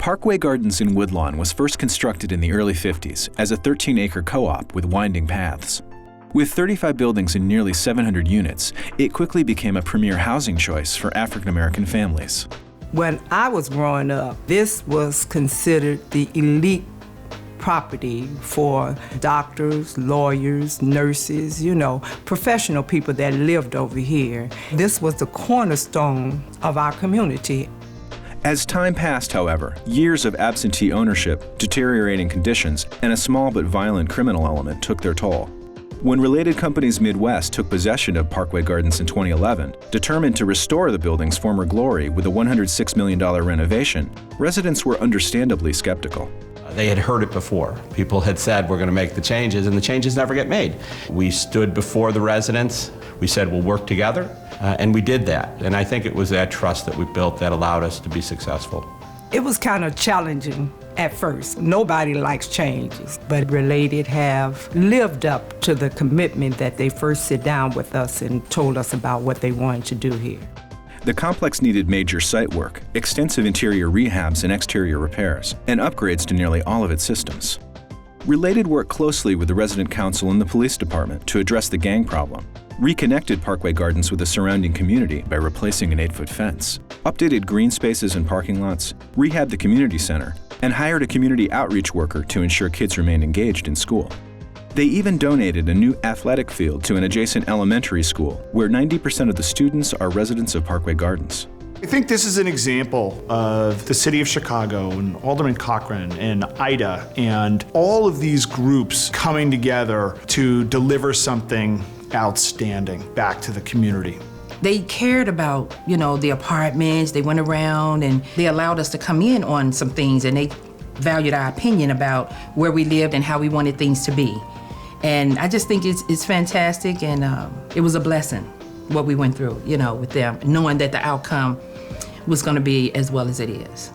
Parkway Gardens in Woodlawn was first constructed in the early 50s as a 13-acre co-op with winding paths. With 35 buildings and nearly 700 units, it quickly became a premier housing choice for African-American families. When I was growing up, this was considered the elite property for doctors, lawyers, nurses, professional people that lived over here. This was the cornerstone of our community. As time passed, however, years of absentee ownership, deteriorating conditions, and a small but violent criminal element took their toll. When Related Companies Midwest took possession of Parkway Gardens in 2011, determined to restore the building's former glory with a $106 million renovation, residents were understandably skeptical. They had heard it before. People had said, we're going to make the changes, and the changes never get made. We stood before the residents. We said, we'll work together, and we did that. And I think it was that trust that we built that allowed us to be successful. It was kind of challenging at first. Nobody likes changes, but Related have lived up to the commitment that they first sit down with us and told us about what they wanted to do here. The complex needed major site work, extensive interior rehabs and exterior repairs, and upgrades to nearly all of its systems. Related worked closely with the resident council and the police department to address the gang problem, reconnected Parkway Gardens with the surrounding community by replacing an 8-foot fence, updated green spaces and parking lots, rehabbed the community center, and hired a community outreach worker to ensure kids remained engaged in school. They even donated a new athletic field to an adjacent elementary school where 90% of the students are residents of Parkway Gardens. I think this is an example of the city of Chicago and Alderman Cochran and Ida and all of these groups coming together to deliver something outstanding back to the community. They cared about, the apartments. They went around and they allowed us to come in on some things, and they valued our opinion about where we lived and how we wanted things to be. And I just think it's fantastic, and it was a blessing what we went through, with them, knowing that the outcome was going to be as well as it is.